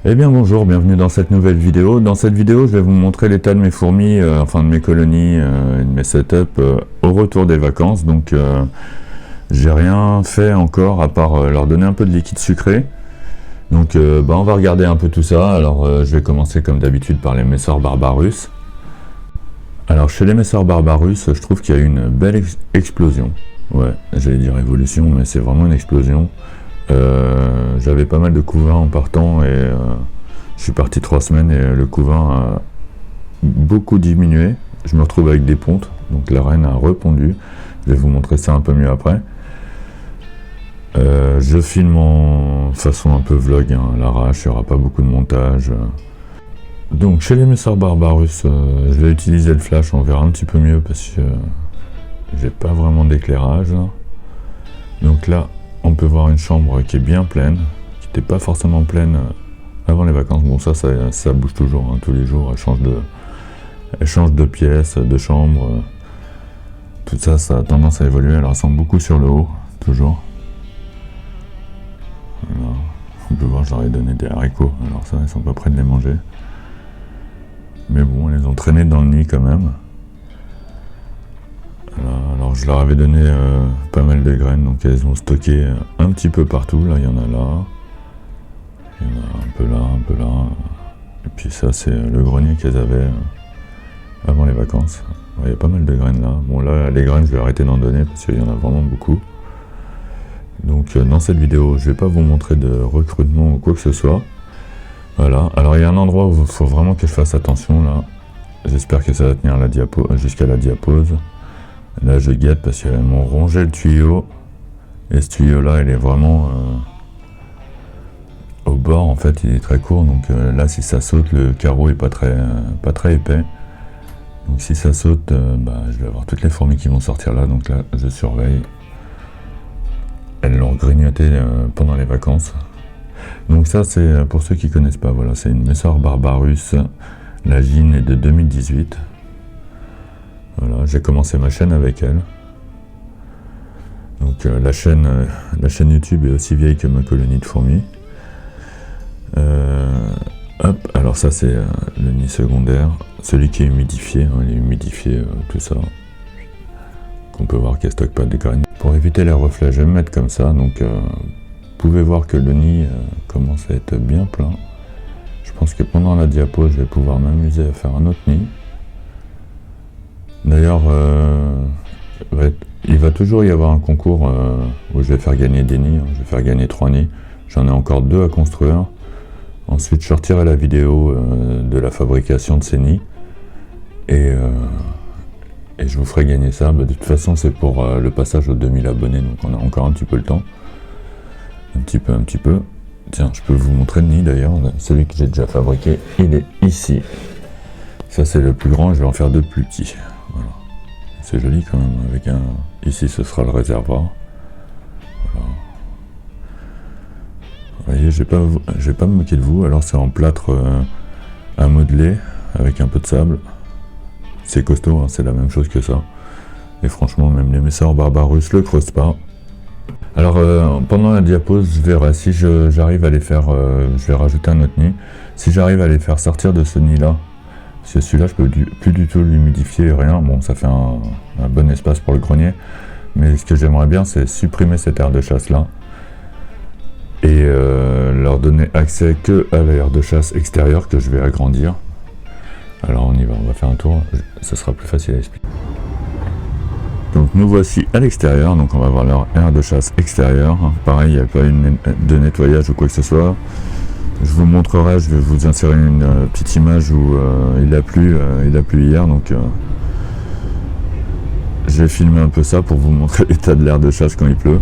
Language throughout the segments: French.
Eh bien bonjour, bienvenue dans cette nouvelle vidéo. Dans cette vidéo, je vais vous montrer l'état de mes fourmis, enfin de mes colonies et de mes setups au retour des vacances. Donc j'ai rien fait encore à part leur donner un peu de liquide sucré. Donc on va regarder un peu tout ça. Alors je vais commencer comme d'habitude par les Messor Barbarus. Alors chez les Messor Barbarus, je trouve qu'il y a une belle explosion. Ouais, j'allais dire évolution, mais c'est vraiment une explosion. J'avais pas mal de couvains en partant et je suis parti 3 semaines et le couvain a beaucoup diminué. Je me retrouve avec des pontes, donc la reine a repondu. Je vais vous montrer ça un peu mieux après. Je filme en façon un peu vlog, hein, à l'arrache, il n'y aura pas beaucoup de montage. Donc chez les Messor Barbarus, je vais utiliser le flash, on verra un petit peu mieux parce que j'ai pas vraiment d'éclairage. Donc là, on peut voir une chambre qui est bien pleine, qui n'était pas forcément pleine avant les vacances. Bon, ça bouge toujours, hein, tous les jours, elle change de pièce, de chambre. Tout ça, ça a tendance à évoluer, elle ressemble beaucoup sur le haut, toujours. Voilà. On peut voir, je leur ai donné des haricots, alors ça, ils sont pas prêts de les manger. Mais bon, ils les ont traînés dans le nid quand même. Alors je leur avais donné pas mal de graines, donc elles ont stocké un petit peu partout. Là, il y en a là. Il y en a un peu là, un peu là. Et puis ça, c'est le grenier qu'elles avaient avant les vacances. Il y a pas mal de graines là. Bon là, les graines, je vais arrêter d'en donner parce qu'il y en a vraiment beaucoup. Donc dans cette vidéo, je vais pas vous montrer de recrutement ou quoi que ce soit. Voilà. Alors il y a un endroit où il faut vraiment que je fasse attention là. J'espère que ça va tenir jusqu'à la diapose. Là je guette parce qu'elles m'ont rongé le tuyau. Et ce tuyau là, il est vraiment au bord, en fait il est très court. Donc là si ça saute, le carreau est pas très épais. Donc si ça saute, je vais avoir toutes les fourmis qui vont sortir là. Donc là je surveille. Elles l'ont grignoté pendant les vacances. Donc ça c'est pour ceux qui connaissent pas, voilà, c'est une Messor Barbarus. La gine est de 2018. Voilà, j'ai commencé ma chaîne avec elle. Donc la chaîne YouTube est aussi vieille que ma colonie de fourmis. Hop, alors ça c'est le nid secondaire, celui qui est humidifié, hein, il est humidifié, tout ça. Qu'on peut voir qu'elle stocke pas de graines. Pour éviter les reflets, je vais me mettre comme ça, donc vous pouvez voir que le nid commence à être bien plein. Je pense que pendant la diapo, je vais pouvoir m'amuser à faire un autre nid. D'ailleurs, il va toujours y avoir un concours où je vais faire gagner des nids. Je vais faire gagner 3 nids. J'en ai encore 2 à construire. Ensuite, je sortirai la vidéo de la fabrication de ces nids. Et je vous ferai gagner ça. De toute façon, c'est pour le passage aux 2000 abonnés. Donc on a encore un petit peu le temps. Un petit peu. Tiens, je peux vous montrer le nid d'ailleurs. Celui que j'ai déjà fabriqué, il est ici. Ça, c'est le plus grand. Je vais en faire 2 plus petits. Voilà. C'est joli quand même. Avec un. Ici, ce sera le réservoir. Voilà. Vous voyez, je vais pas me moquer de vous. Alors, c'est en plâtre à modeler avec un peu de sable. C'est costaud, hein, c'est la même chose que ça. Et franchement, même les Messor Barbarus le creusent pas. Alors, pendant la diapo, je verrai si j'arrive à les faire. Je vais rajouter un autre nid. Si j'arrive à les faire sortir de ce nid-là. Parce que celui-là, je peux plus du tout l'humidifier, rien. Bon, ça fait un bon espace pour le grenier. Mais ce que j'aimerais bien, c'est supprimer cette aire de chasse-là. Et leur donner accès que à l'aire de chasse extérieure que je vais agrandir. Alors on y va, on va faire un tour. Ça sera plus facile à expliquer. Donc nous voici à l'extérieur. Donc on va voir leur aire de chasse extérieure. Pareil, il n'y a pas de nettoyage ou quoi que ce soit. Je vous montrerai, je vais vous insérer une petite image où il a plu hier, donc je vais filmer un peu ça pour vous montrer l'état de l'air de chasse quand il pleut.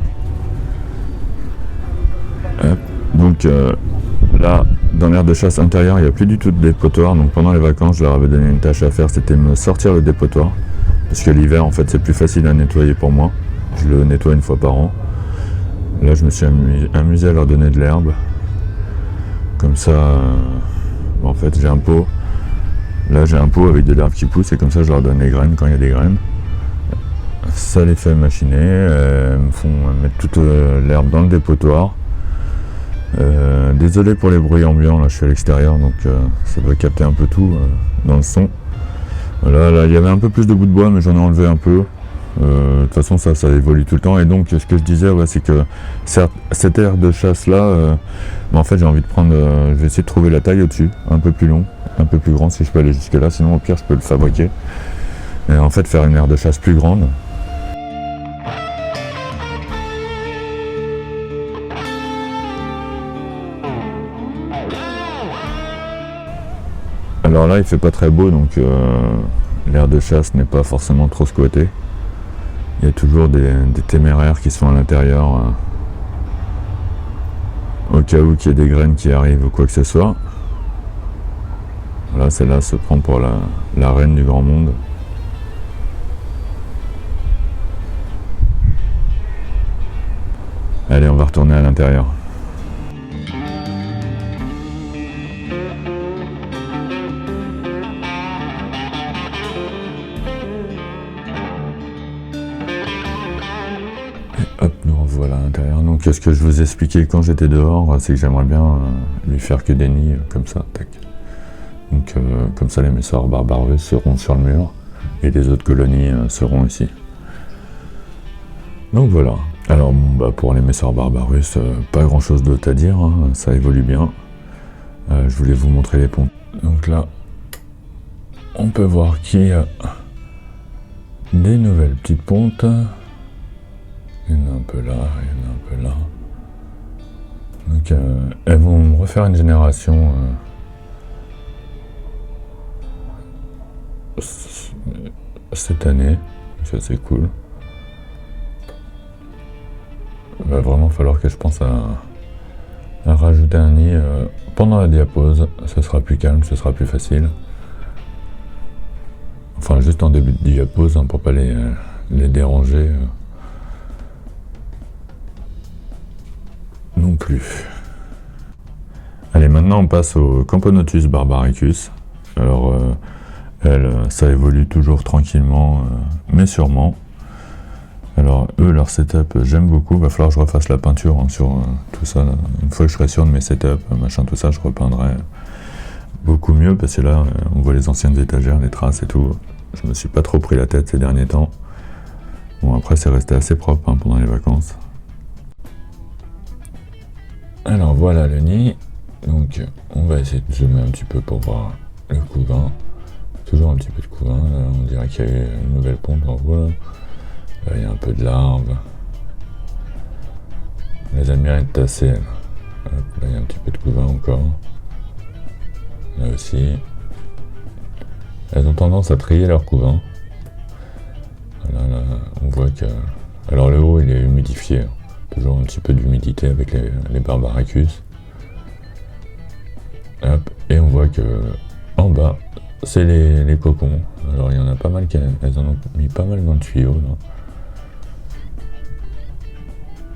Hop. Donc là, dans l'aire de chasse intérieure, il n'y a plus du tout de dépotoir, donc pendant les vacances, je leur avais donné une tâche à faire, c'était me sortir le dépotoir, parce que l'hiver, en fait, c'est plus facile à nettoyer pour moi. Je le nettoie 1 fois par an. Là, je me suis amusé à leur donner de l'herbe. Comme ça, en fait, j'ai un pot. Là, j'ai un pot avec de l'herbe qui pousse et comme ça, je leur donne les graines quand il y a des graines. Ça les fait machiner, me font mettre toute l'herbe dans le dépotoir. Désolé pour les bruits ambiants, là je suis à l'extérieur donc ça doit capter un peu tout dans le son. Voilà, là il y avait un peu plus de bouts de bois mais j'en ai enlevé un peu. De toute façon ça évolue tout le temps et donc ce que je disais c'est que cette aire de chasse là, en fait j'ai envie de prendre, je vais essayer de trouver la taille au-dessus, un peu plus long, un peu plus grand si je peux aller jusque là, sinon au pire je peux le fabriquer. Et en fait faire une aire de chasse plus grande. Alors là il fait pas très beau donc l'aire de chasse n'est pas forcément trop squattée. Il y a toujours des téméraires qui sont à l'intérieur au cas où qu'il y ait des graines qui arrivent ou quoi que ce soit. Voilà, celle-là se prend pour la reine du grand monde. Allez, on va retourner à l'intérieur. Hop, nous revoilà à l'intérieur. Donc ce que je vous expliquais quand j'étais dehors, c'est que j'aimerais bien lui faire que des nids comme ça, tac. Donc comme ça les messors barbarus seront sur le mur et les autres colonies seront ici. Donc voilà. Alors bon, pour les messors barbarus, pas grand chose d'autre à dire, hein, ça évolue bien. Je voulais vous montrer les ponts. Donc là, on peut voir qu'il y a des nouvelles petites pontes. Il y en a un peu là, il y en a un peu là. Donc elles vont refaire une génération cette année, ça c'est cool. Il va vraiment falloir que je pense à rajouter un nid pendant la diapause, ce sera plus calme, ce sera plus facile. Enfin juste en début de diapause hein, pour pas les déranger. Non plus. Allez, maintenant on passe au Camponotus barbaricus. Alors, ça évolue toujours tranquillement, mais sûrement. Alors, eux, leur setup, j'aime beaucoup. Va falloir que je refasse la peinture hein, sur tout ça. Là. Une fois que je serai sûr de mes setups, machin, tout ça, je repeindrai beaucoup mieux parce que là, on voit les anciennes étagères, les traces et tout. Je me suis pas trop pris la tête ces derniers temps. Bon, après, c'est resté assez propre hein, pendant les vacances. Alors voilà le nid, donc on va essayer de zoomer un petit peu pour voir le couvain. Toujours un petit peu de couvain, là, on dirait qu'il y a eu une nouvelle pompe en haut. Là il y a un peu de larves. Les aiment bien être tassées. Là il y a un petit peu de couvain encore. Là aussi. Elles ont tendance à trier leur couvain. Là, on voit que... Alors le haut il est humidifié. Toujours un petit peu d'humidité avec les barbaricus. Hop, et on voit que en bas, c'est les cocons. Alors il y en a pas mal, elles en ont mis pas mal dans le tuyau. Là.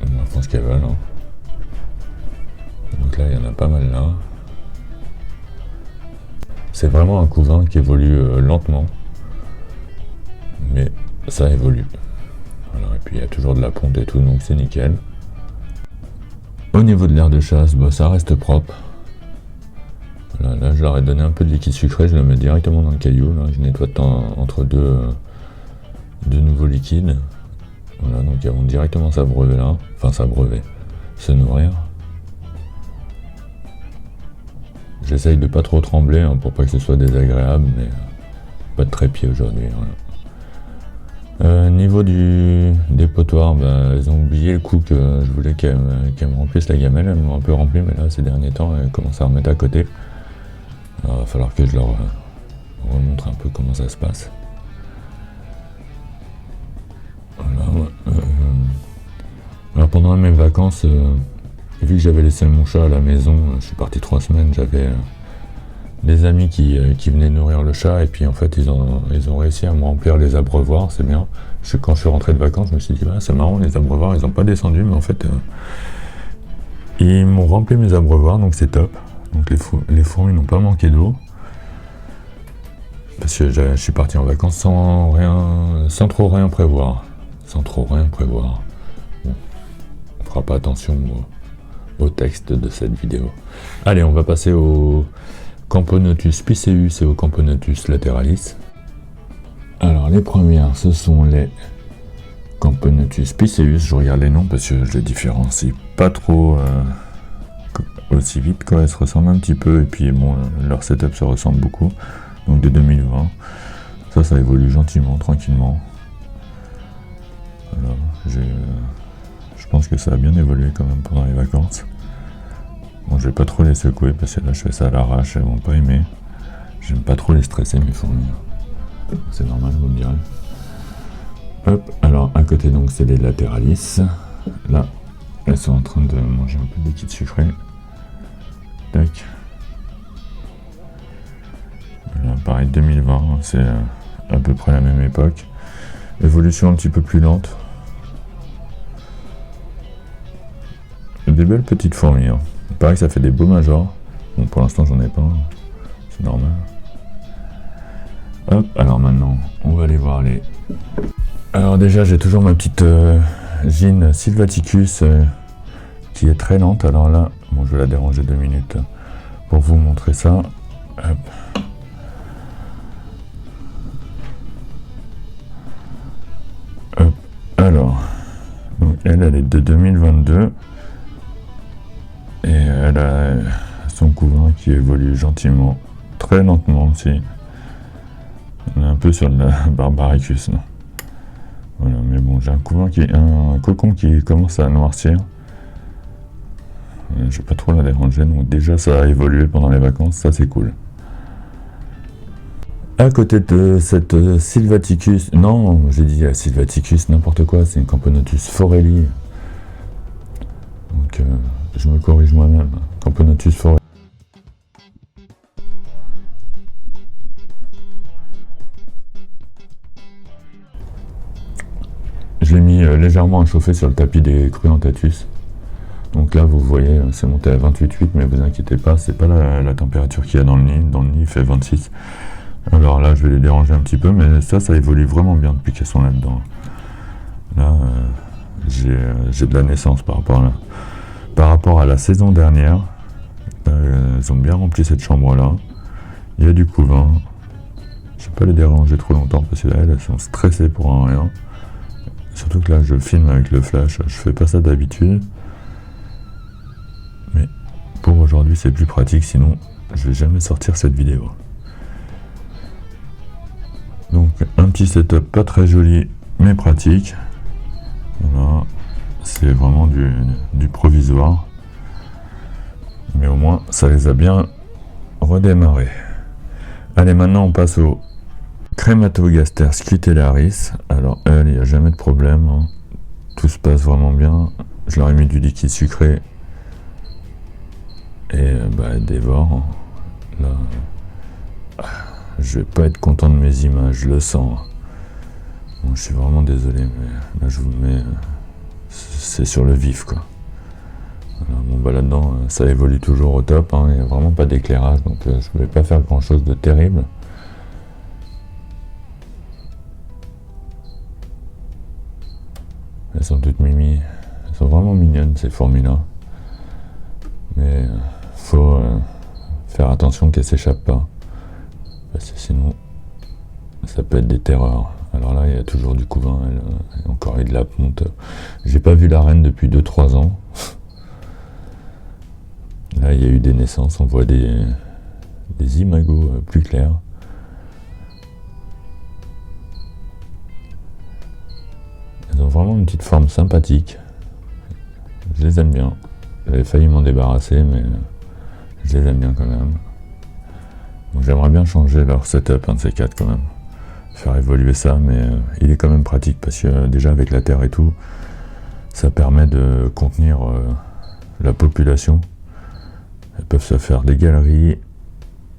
On pense qu'elles veulent. Hein. Donc là, il y en a pas mal là. C'est vraiment un couvain qui évolue lentement. Mais ça évolue. Alors, et puis il y a toujours de la ponte et tout, donc c'est nickel. Au niveau de l'aire de chasse, bah, ça reste propre. Voilà, là je leur ai donné un peu de liquide sucré, je le mets directement dans le caillou. Là, je nettoie de temps entre deux nouveaux liquides. Voilà, donc elles vont directement s'abreuver là. Enfin s'abreuver, se nourrir. J'essaye de pas trop trembler hein, pour pas que ce soit désagréable, mais pas de trépied aujourd'hui. Voilà. Niveau des potoirs, bah, elles ont oublié le coup que je voulais qu'elles me remplissent la gamelle. Elles m'ont un peu rempli, mais là ces derniers temps elles commencent à remettre à côté. Alors, il va falloir que je leur remontre un peu comment ça se passe. Voilà, alors pendant mes vacances, vu que j'avais laissé mon chat à la maison, je suis parti 3 semaines, j'avais des amis qui venaient nourrir le chat et puis en fait ils ont réussi à me remplir les abreuvoirs, c'est bien. Quand je suis rentré de vacances, je me suis dit bah, c'est marrant, les abreuvoirs ils n'ont pas descendu, mais en fait ils m'ont rempli mes abreuvoirs, donc c'est top. Donc les fourmis n'ont pas manqué d'eau. Parce que je suis parti en vacances sans trop rien prévoir. Bon, on fera pas attention au texte de cette vidéo. Allez, on va passer au Camponotus piceus et au Camponotus lateralis. Alors les premières, ce sont les Camponotus piceus. Je regarde les noms parce que je les différencie pas trop aussi vite, quoi. Elles se ressemblent un petit peu et puis bon, leur setup se ressemble beaucoup. Donc de 2020, ça évolue gentiment, tranquillement. Alors, je pense que ça a bien évolué quand même pendant les vacances. Bon, je vais pas trop les secouer parce que là je fais ça à l'arrache, elles vont pas aimer. J'aime pas trop les stresser mes fourmis. C'est normal, vous me direz. Hop, alors à côté donc c'est les lateralis. Là, elles sont en train de manger un peu de liquide sucré. Tac. Voilà, pareil 2020, c'est à peu près la même époque. Évolution un petit peu plus lente. Des belles petites fourmis. Hein. Pareil, ça fait des beaux majors. Bon, pour l'instant, j'en ai pas. C'est normal. Hop, alors maintenant, on va aller voir les... Alors déjà, j'ai toujours ma petite Gine sylvaticus qui est très lente. Alors là, bon, je vais la déranger 2 minutes pour vous montrer ça. Hop. Hop. Alors, donc elle est de 2022. Et elle a son couvain qui évolue gentiment, très lentement aussi. On est un peu sur de la Barbaricus. Non, voilà, mais bon, j'ai un cocon qui commence à noircir. Je vais pas trop la déranger, donc déjà ça a évolué pendant les vacances, ça c'est cool. À côté de cette Sylvaticus, non, j'ai dit Sylvaticus, n'importe quoi, c'est une Camponotus forelli. Donc je me corrige moi-même, Camponotus forelli. Je l'ai mis légèrement à chauffer sur le tapis des Cruentatus. Donc là, vous voyez, c'est monté à 28,8, mais vous inquiétez pas, c'est pas la température qu'il y a dans le nid. Dans le nid, il fait 26. Alors là, je vais les déranger un petit peu, mais ça évolue vraiment bien depuis qu'elles sont là-dedans. Là, j'ai de la naissance par rapport à la saison dernière. Ils ont bien rempli cette chambre-là. Il y a du couvain. Je ne vais pas les déranger trop longtemps parce que là, elles sont stressées pour un rien. Surtout que là, je filme avec le flash. Je fais pas ça d'habitude. Mais pour aujourd'hui, c'est plus pratique. Sinon, je vais jamais sortir cette vidéo. Donc, un petit setup pas très joli, mais pratique. Voilà. C'est vraiment du provisoire. Mais au moins, ça les a bien redémarrés. Allez, maintenant, on passe au Crématogaster scutellaris. Alors, elle, il n'y a jamais de problème. Hein. Tout se passe vraiment bien. Je leur ai mis du liquide sucré. Et elle dévore. Là, je vais pas être content de mes images, je le sens. Bon, je suis vraiment désolé, mais là, je vous mets... c'est sur le vif, quoi. Voilà, bon, là-dedans, ça évolue toujours au top. Hein. Il n'y a vraiment pas d'éclairage, donc je ne vais pas faire grand-chose de terrible. Elles sont toutes mimi. Elles sont vraiment mignonnes, ces fourmis-là. Mais faut faire attention qu'elles s'échappent pas. Parce que sinon, ça peut être des terreurs. Alors là, il y a toujours du couvain. Encore eu de la ponte. J'ai pas vu la reine depuis 2-3 ans. Là, il y a eu des naissances. On voit des imagos plus clairs. Elles ont vraiment une petite forme sympathique. Je les aime bien. J'avais failli m'en débarrasser, mais je les aime bien quand même. Bon, j'aimerais bien changer leur setup, un de ces quatre quand même. Faire évoluer ça, mais il est quand même pratique parce que déjà avec la terre et tout, ça permet de contenir la population. Elles peuvent se faire des galeries,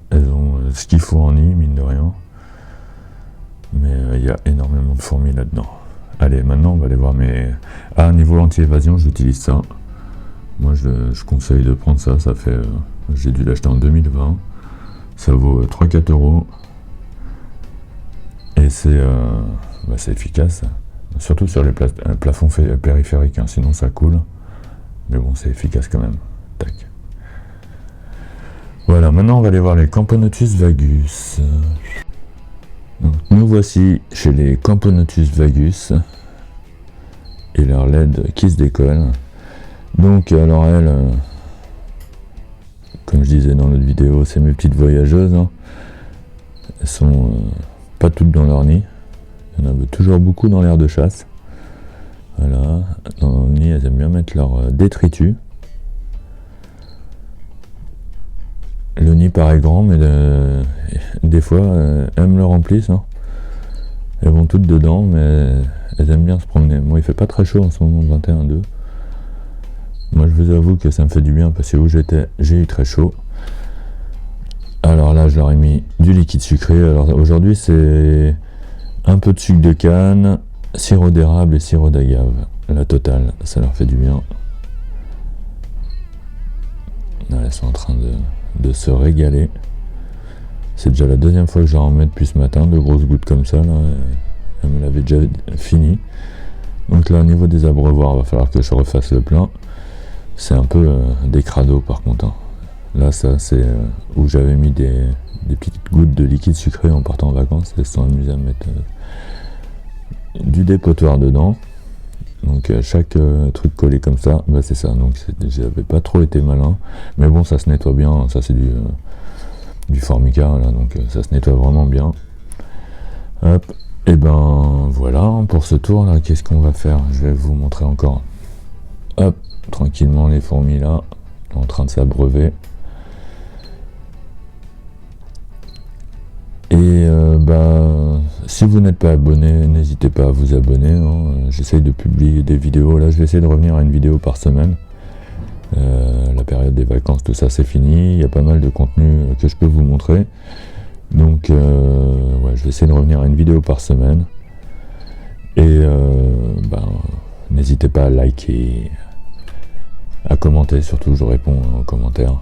elles ont ce qu'il faut en nid, mine de rien. Mais il y a énormément de fourmis là-dedans. Allez, maintenant on va aller voir mes... Ah, niveau anti-évasion, j'utilise ça. Moi je conseille de prendre ça, ça fait... j'ai dû l'acheter en 2020. Ça vaut 3-4 euros. Et c'est efficace. Surtout sur les plafonds périphériques, hein, sinon ça coule. Mais bon, c'est efficace quand même. Tac. Voilà, maintenant on va aller voir les Camponotus vagus. Donc, nous voici chez les Camponotus vagus et leur LED qui se décolle. Donc, alors elles, comme je disais dans l'autre vidéo, c'est mes petites voyageuses. Hein. Elles sont pas toutes dans leur nid. Il y en a toujours beaucoup dans l'air de chasse. Voilà, dans le nid, elles aiment bien mettre leur détritus. Le nid paraît grand, mais des fois, elles me le remplissent. Hein. Elles vont toutes dedans, mais elles aiment bien se promener. Moi, il fait pas très chaud en ce moment, 21-2. Moi, je vous avoue que ça me fait du bien, parce que où j'étais, j'ai eu très chaud. Alors là, je leur ai mis du liquide sucré. Alors aujourd'hui, c'est un peu de sucre de canne, sirop d'érable et sirop d'agave. La totale, ça leur fait du bien. Là, elles sont en train de se régaler. C'est déjà la deuxième fois que je leur en mets depuis ce matin, de grosses gouttes comme ça. Là. Elle me l'avait déjà fini. Donc là, au niveau des abreuvoirs, il va falloir que je refasse le plein. C'est un peu des crados par contre. Hein. Là, ça, c'est où j'avais mis des petites gouttes de liquide sucré en partant en vacances. Elles se sont amusées à mettre du dépotoir dedans. Donc chaque truc collé comme ça, bah, c'est ça. Donc j'avais pas trop été malin. Mais bon, ça se nettoie bien. Ça, c'est du Formica. Là, donc ça se nettoie vraiment bien. Hop. Et ben voilà, pour ce tour là, qu'est-ce qu'on va faire? Je vais vous montrer encore. Hop, tranquillement les fourmis là, en train de s'abreuver. Et si vous n'êtes pas abonné, n'hésitez pas à vous abonner. Hein. J'essaye de publier des vidéos. Là, je vais essayer de revenir à une vidéo par semaine. La période des vacances, tout ça, c'est fini. Il y a pas mal de contenu que je peux vous montrer. Donc, ouais, je vais essayer de revenir à une vidéo par semaine. Et n'hésitez pas à liker, à commenter. Surtout, je réponds aux commentaires.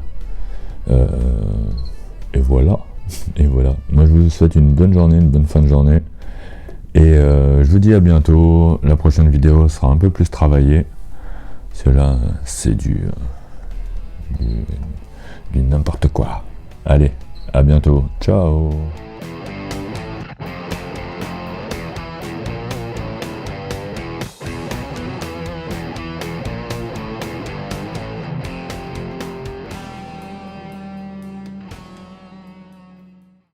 Et voilà. Et voilà, moi je vous souhaite une bonne journée, une bonne fin de journée. Et je vous dis à bientôt. La prochaine vidéo sera un peu plus travaillée. Parce que là, c'est du n'importe quoi. Allez, à bientôt. Ciao.